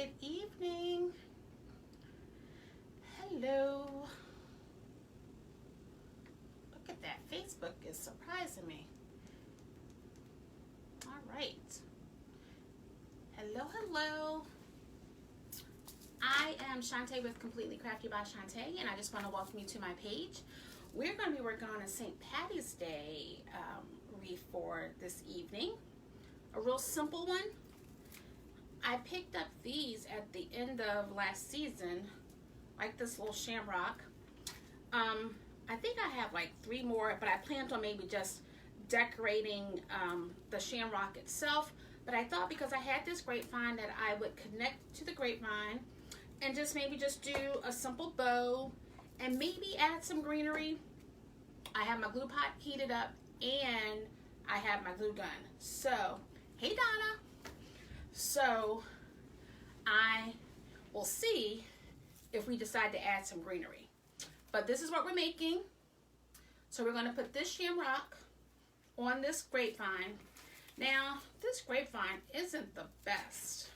Good evening. Hello. Look at that. Facebook is surprising me. All right. Hello, hello. I am Shantae with Completely Crafty by Shantae, and I just want to welcome you to my page. We're going to be working on a St. Paddy's Day wreath for this evening. A real simple one. I picked up these at the end of last season, like this little shamrock. I think I have like 3 more, but I planned on maybe just decorating the shamrock itself. But I thought because I had this grapevine that I would connect to the grapevine and just maybe just do a simple bow and maybe add some greenery. I have my glue pot heated up and I have my glue gun. So, hey Donna. So I will see if we decide to add some greenery. But this is what we're making. So we're going to put this shamrock on this grapevine. Now, this grapevine isn't the best.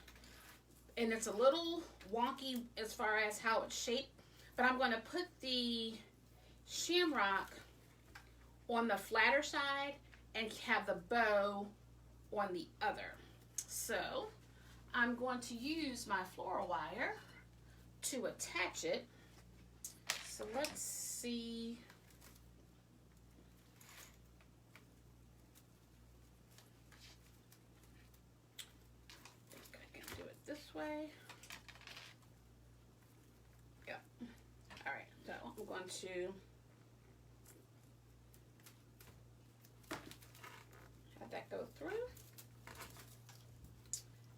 And it's a little wonky as far as how it's shaped. But I'm going to put the shamrock on the flatter side and have the bow on the other. So I'm going to use my floral wire to attach it. So let's see. I think I can do it this way. Yeah. All right. So I'm going to have that go through.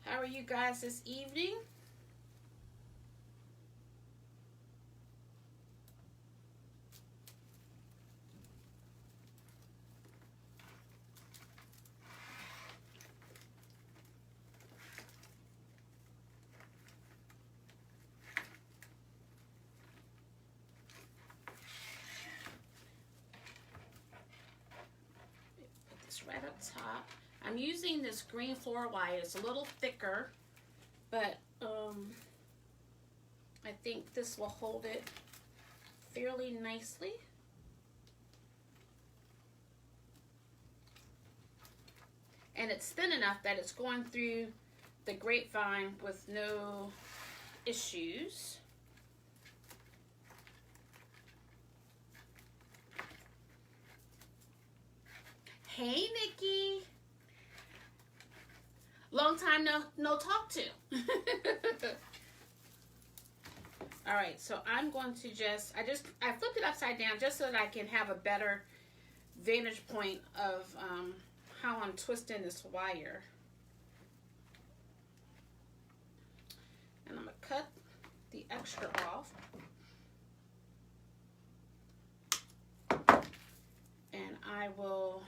How are you guys this evening? Put this right up top. I'm using this green floral wire. It's a little thicker, but I think this will hold it fairly nicely. And it's thin enough that it's going through the grapevine with no issues. Hey, Nikki. Long time no talk to. All right, so I'm going to I flipped it upside down just so that I can have a better vantage point of how I'm twisting this wire. And I'm gonna cut the extra off. And I will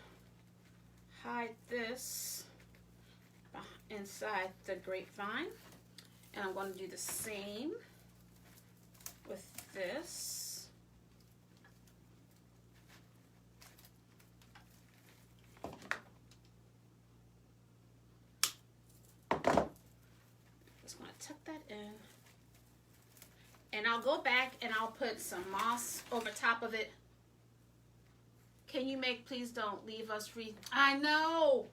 hide this inside the grapevine, and I'm going to do the same with this. Just going to tuck that in, and I'll go back and I'll put some moss over top of it. Can you please don't leave us free? I know.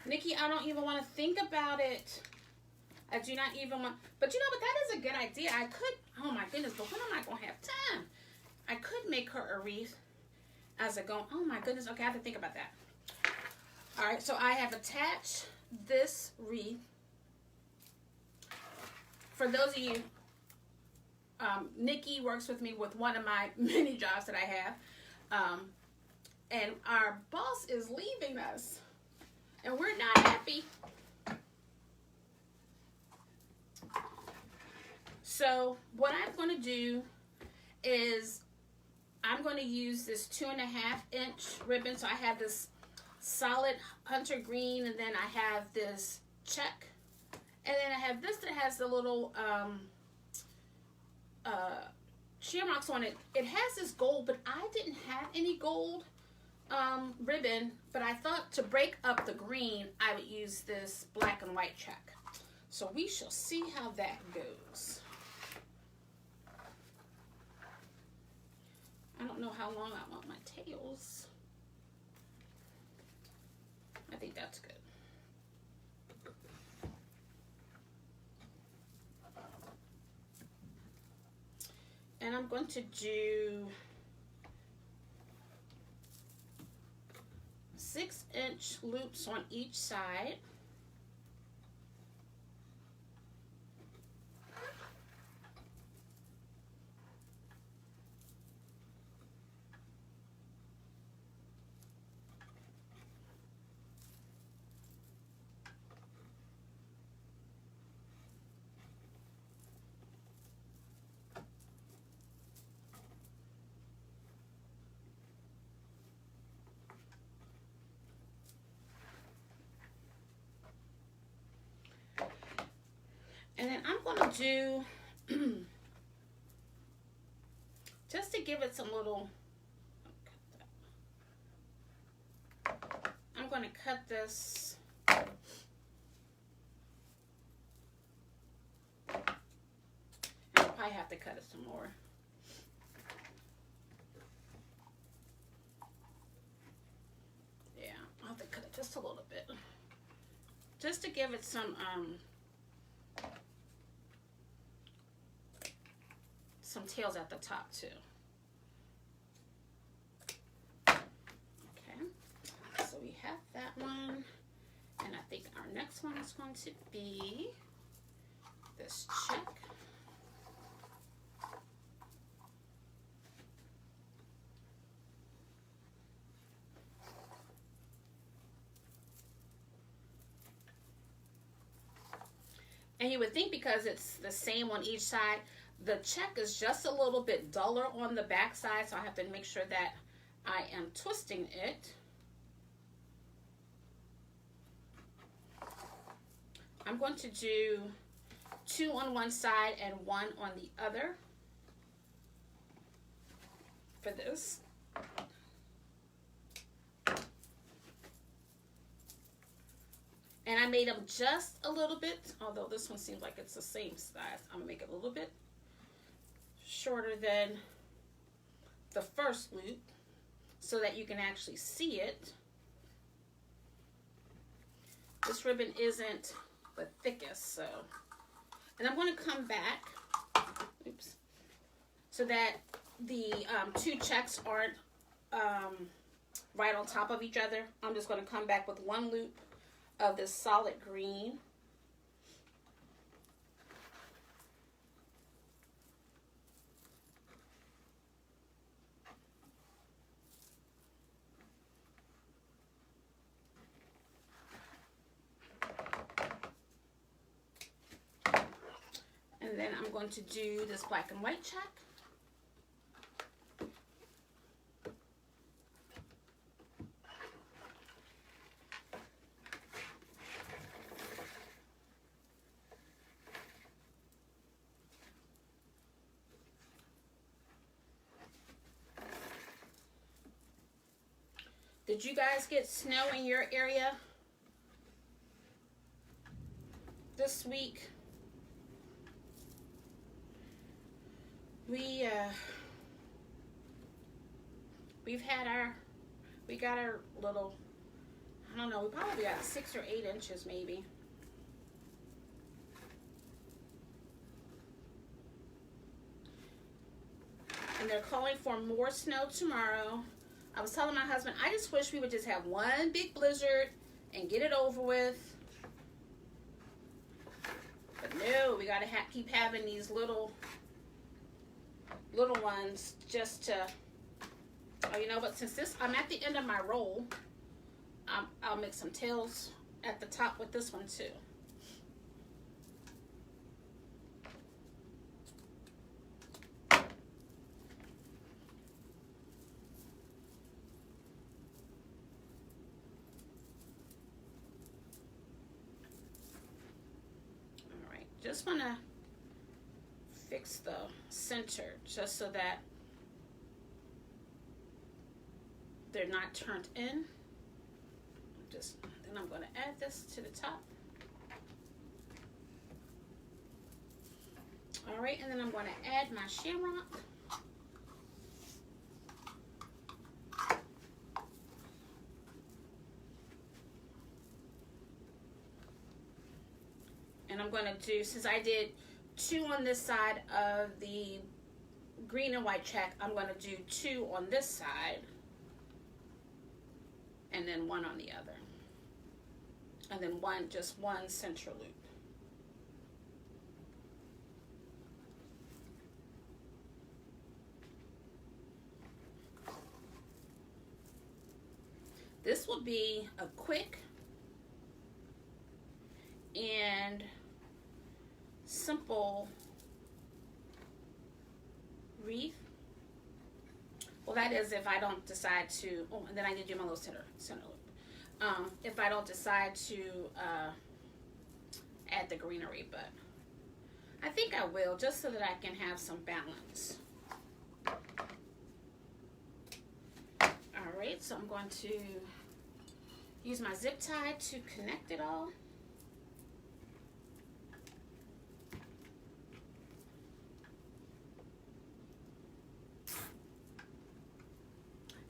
Nikki, I don't even want to think about it. I do not even want, but you know what, that is a good idea. I could, oh my goodness, but when am I going to have time? I could make her a wreath as I go. Oh my goodness, okay, I have to think about that. All right, so I have attached this wreath. For those of you, Nikki works with me with one of my many jobs that I have. And our boss is leaving us. And we're not happy. So what I'm going to do is I'm going to use this 2.5-inch ribbon. So I have this solid hunter green, and then I have this check. And then I have this that has the little shamrocks on it. It has this gold, but I didn't have any gold ribbon, but I thought to break up the green I would use this black and white check. So we shall see how that goes. I don't know how long I want my tails. I think that's good. And I'm going to do 6-inch loops on each side. And then I'm going to do, just to give it some little, I'm going to cut this. I'll probably have to cut it some more. Yeah, I'll have to cut it just a little bit. Just to give it some tails at the top too. Okay, so we have that one, and I think our next one is going to be this check. And you would think because it's the same on each side, the check is just a little bit duller on the back side, so I have to make sure that I am twisting it. I'm going to do 2 on one side and 1 on the other for this. And I made them just a little bit, although this one seems like it's the same size. I'm gonna make it a little bit shorter than the first loop so that you can actually see it. This ribbon isn't the thickest, so. And I'm gonna come back, oops, so that the 2 checks aren't right on top of each other. I'm just gonna come back with 1 loop of this solid green. And then I'm going to do this black and white check. Did you guys get snow in your area this week? We got our little, I don't know, we probably got 6 or 8 inches maybe. And they're calling for more snow tomorrow. I was telling my husband, I just wish we would just have one big blizzard and get it over with. But no, we gotta keep having these little ones just to, oh, you know what, since I'm at the end of my roll, I'll make some tails at the top with this one too. Just want to fix the center just so that they're not turned in. Then I'm going to add this to the top. All right, and then I'm going to add my shamrock. And I'm going to do, since I did 2 on this side of the green and white check, I'm going to do 2 on this side and then 1 on the other. And then just one center loop. This will be a quick and simple wreath. Well, that is if I don't decide to, oh, and then I need to do my little center loop. If I don't decide to add the greenery, but I think I will, just so that I can have some balance. All right, so I'm going to use my zip tie to connect it all.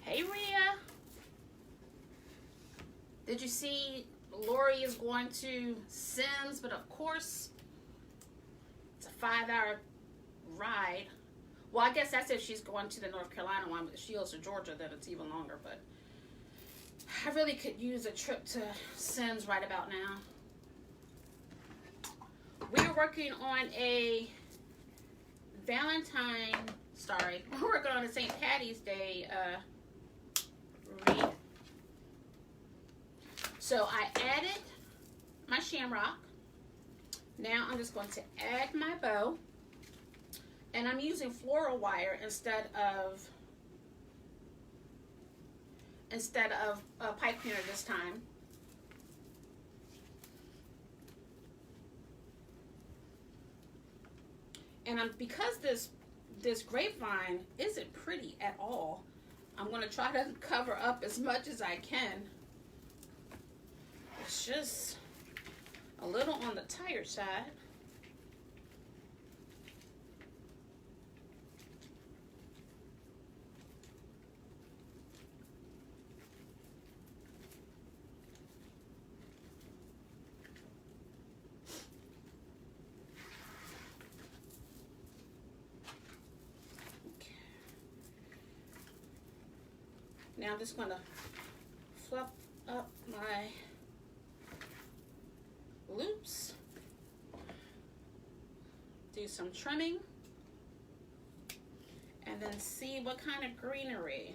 Hey, Rhea. Did you see Lori is going to Sims, but of course it's a 5-hour ride. Well, I guess that's if she's going to the North Carolina one, but if she goes to Georgia, then it's even longer. But I really could use a trip to Sims right about now. We're working on a we're working on a St. Paddy's Day wreath. So I added my shamrock. Now I'm just going to add my bow. And I'm using floral wire instead of pipe cleaner this time. And because this grapevine isn't pretty at all, I'm going to try to cover up as much as I can. It's just a little on the tired side. Now I'm just going to fluff up my loops, do some trimming, and then see what kind of greenery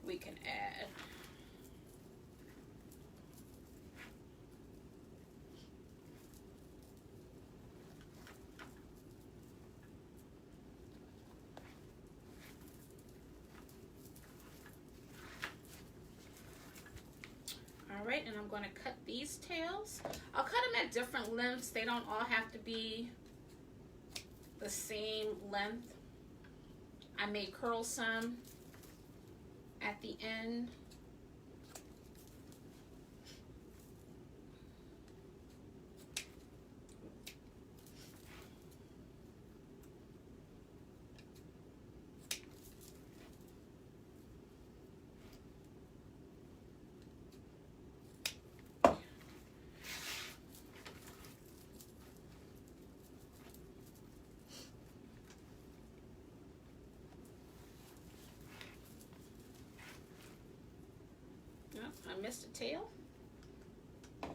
we can add. Alright, and I'm going to cut these tails. I'll cut them at different lengths. They don't all have to be the same length. I may curl some at the end. I missed a tail. Okay.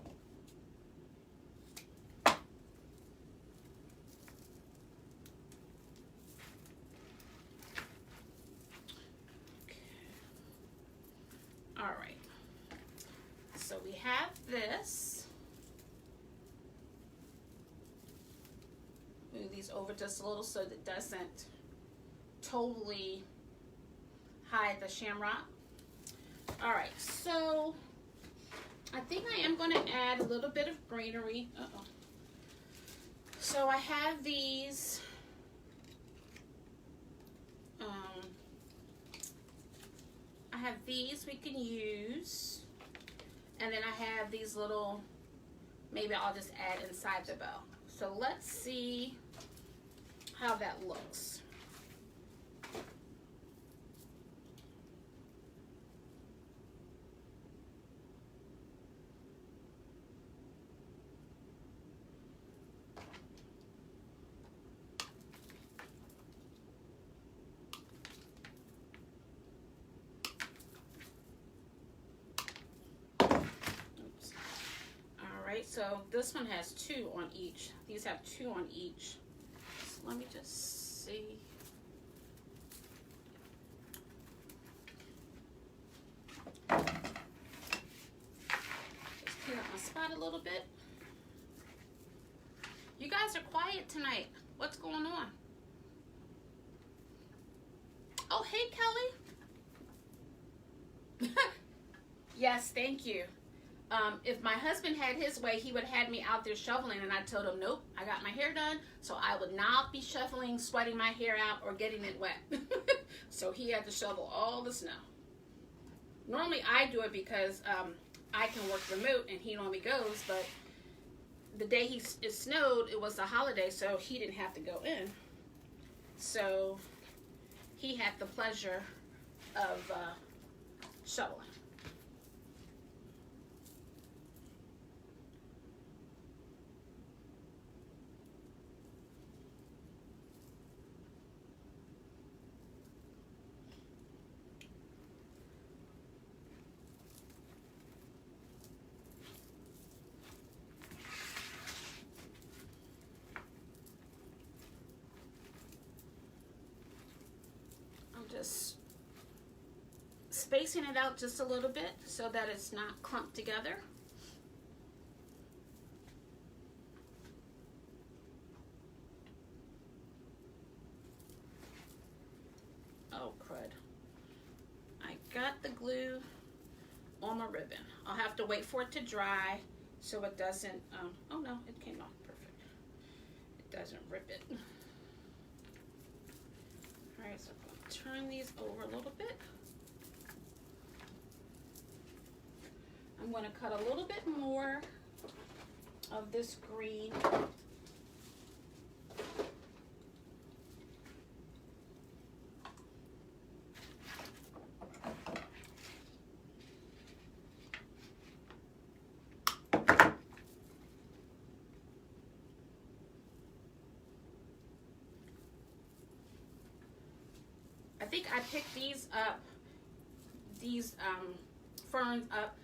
All right. So we have this. Move these over just a little so that it doesn't totally hide the shamrock. All right, so I think I am going to add a little bit of greenery. So I have these we can use, and then I have these little, maybe I'll just add inside the bow. So let's see how that looks. So this one has 2 on each. These have 2 on each. So let me just see. Just clean up my spot a little bit. You guys are quiet tonight. What's going on? Oh, hey, Kelly. Yes, thank you. If my husband had his way, he would have had me out there shoveling, and I told him, nope, I got my hair done, so I would not be shoveling, sweating my hair out, or getting it wet. So he had to shovel all the snow. Normally I do it because I can work remote, and he normally goes, but the day it snowed, it was a holiday, so he didn't have to go in. So he had the pleasure of shoveling. Just spacing it out just a little bit so that it's not clumped together. Oh crud. I got the glue on my ribbon. I'll have to wait for it to dry so it doesn't, oh no, it came off perfect. It doesn't rip it. Alright, so I'm going to turn these over a little bit. I'm going to cut a little bit more of this green. I think I picked these up, ferns up,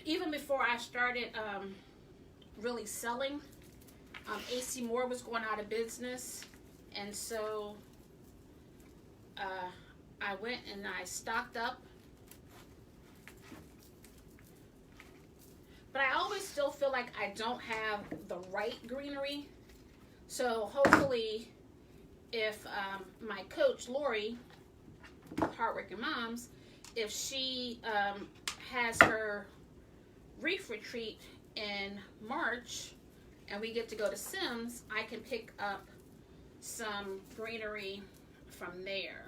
even before I started really selling. AC Moore was going out of business, and so I went and I stocked up. But I always still feel like I don't have the right greenery. So hopefully, if my coach, Lori, Hardworking Moms, if she has her Wreath retreat in March and we get to go to Sims, I can pick up some greenery from there.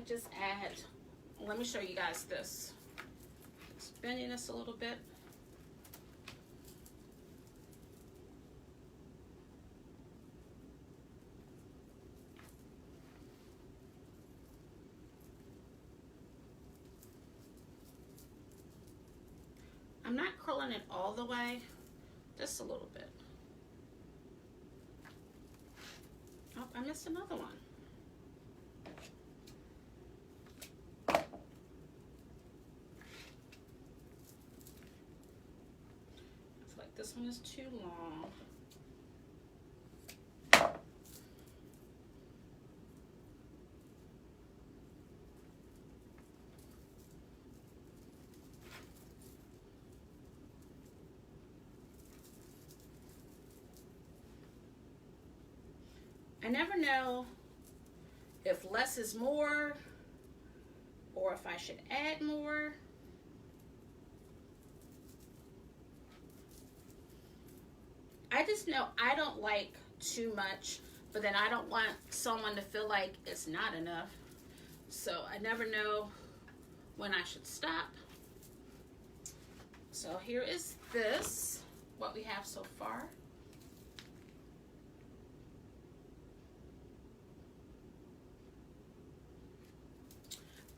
Just add, let me show you guys this. Bending this a little bit. I'm not curling it all the way, just a little bit. Oh, I missed another one. This one is too long. I never know if less is more or if I should add more. I just know I don't like too much, but then I don't want someone to feel like it's not enough. So I never know when I should stop. So here is this, what we have so far.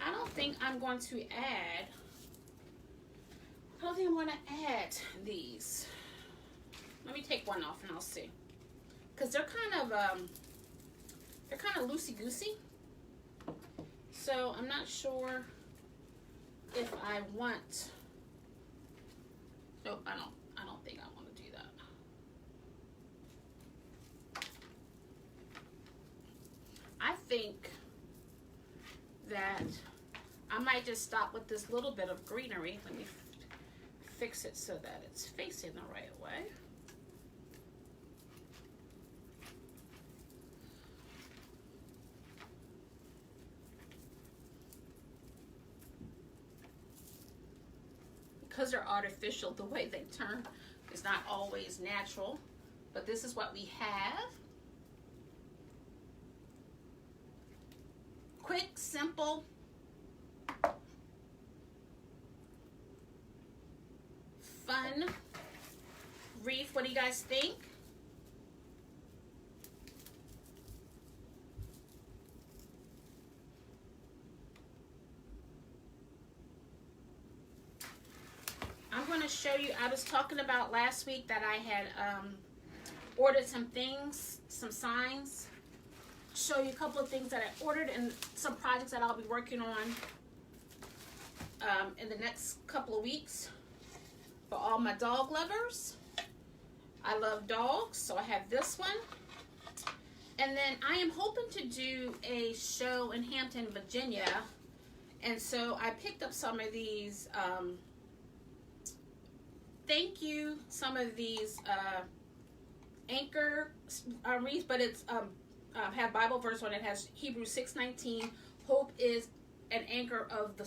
I don't think I'm going to add, I don't think I'm going to add these. Let me take one off and I'll see. Because they're kind of loosey-goosey. So I'm not sure if I want, nope, I don't think I want to do that. I think that I might just stop with this little bit of greenery. Let me fix it so that it's facing the right way. Because they're artificial, the way they turn is not always natural, but this is what we have. Quick, simple, fun wreath. What do you guys think? I'm going to show you, I was talking about last week that I had ordered some things, some signs. Show you a couple of things that I ordered and some projects that I'll be working on in the next couple of weeks for all my dog lovers. I love dogs, so I have this one. And then I am hoping to do a show in Hampton, Virginia. And so I picked up some of these, thank you, some of these anchor wreaths, but it's have Bible verse on it. Has Hebrews 6:19. Hope is an anchor of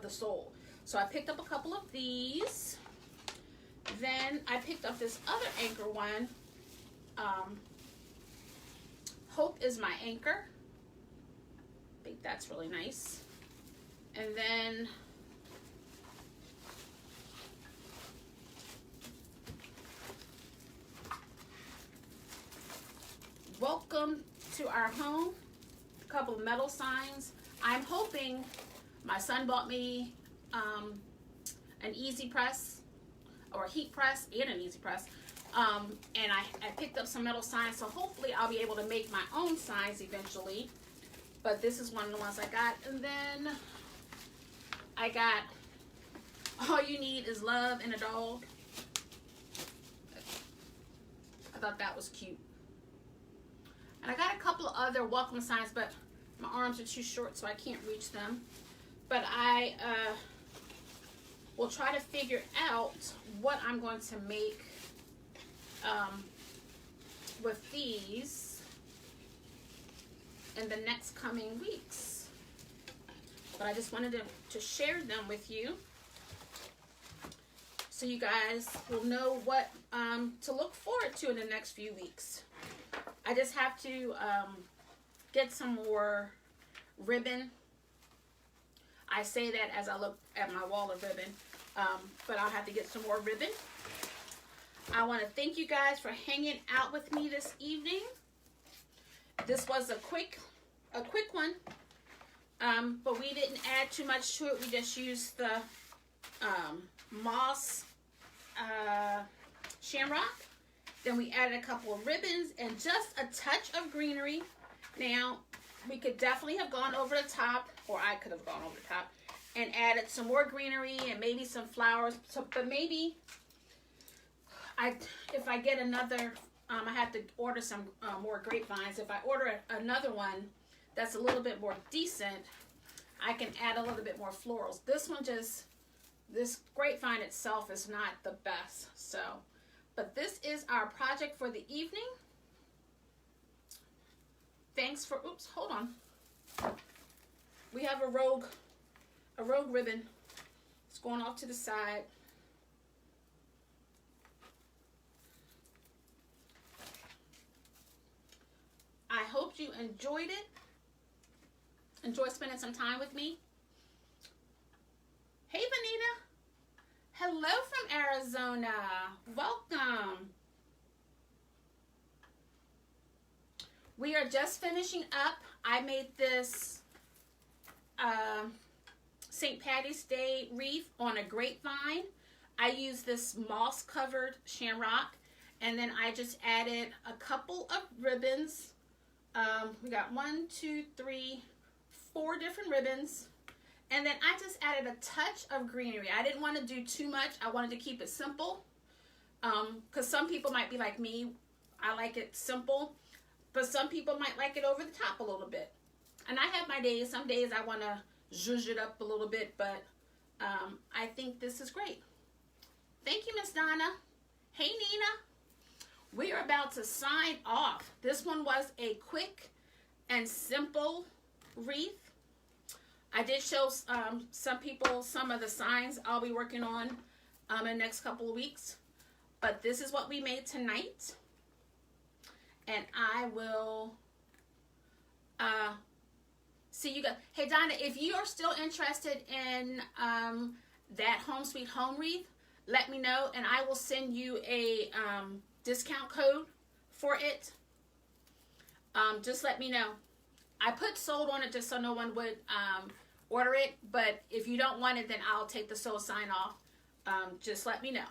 the soul. So I picked up a couple of these. Then I picked up this other anchor one. Hope is my anchor. I think that's really nice. And then welcome to our home. A couple of metal signs. I'm hoping, my son bought me an easy press or a heat press and an easy press. And I picked up some metal signs, so hopefully I'll be able to make my own signs eventually. But this is one of the ones I got. And then I got All You Need Is Love and a Dog. I thought that was cute. And I got a couple of other welcome signs, but my arms are too short, so I can't reach them. But I will try to figure out what I'm going to make with these in the next coming weeks. But I just wanted to share them with you so you guys will know what to look forward to in the next few weeks. I just have to get some more ribbon. I say that as I look at my wall of ribbon, but I'll have to get some more ribbon. I want to thank you guys for hanging out with me this evening. This was a quick one, but we didn't add too much to it. We just used the moss shamrock. Then we added a couple of ribbons and just a touch of greenery. Now, we could definitely have gone over the top, or I could have gone over the top, and added some more greenery and maybe some flowers. So, but maybe if I get another, I have to order some more grapevines. If I order another one that's a little bit more decent, I can add a little bit more florals. This one this grapevine itself is not the best, so. But this is our project for the evening. Thanks for, oops, hold on. We have a rogue ribbon. It's going off to the side. you enjoyed it. Enjoy spending some time with me. Hey, Vanita. Hello from Arizona. Welcome. We are just finishing up. I made this St. Paddy's Day wreath on a grapevine. I used this moss-covered shamrock, and then I just added a couple of ribbons. We got 1, 2, 3, 4 different ribbons. And then I just added a touch of greenery. I didn't want to do too much. I wanted to keep it simple. Because some people might be like me. I like it simple. But some people might like it over the top a little bit. And I have my days. Some days I want to zhuzh it up a little bit. But I think this is great. Thank you, Miss Donna. Hey, Nina. We are about to sign off. This one was a quick and simple wreath. I did show some people some of the signs I'll be working on in the next couple of weeks. But this is what we made tonight. And I will see you guys. Hey, Donna, if you are still interested in that Home Sweet Home wreath, let me know. And I will send you a discount code for it. Just let me know. I put sold on it just so no one would order it, but if you don't want it, then I'll take the sold sign off. Just let me know.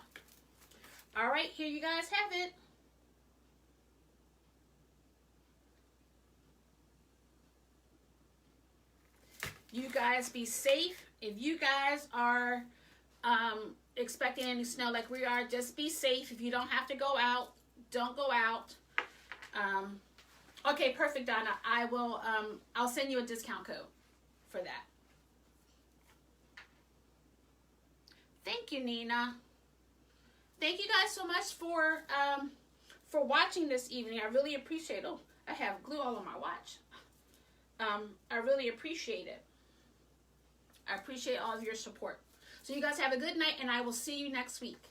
All right, here you guys have it. You guys be safe. If you guys are expecting any snow like we are, just be safe. If you don't have to go out, don't go out. Okay, perfect, Donna. I will, I'll send you a discount code for that. Thank you, Nina. Thank you guys so much for watching this evening. I really appreciate it. Oh, I have glue all on my watch. I really appreciate it. I appreciate all of your support. So you guys have a good night, and I will see you next week.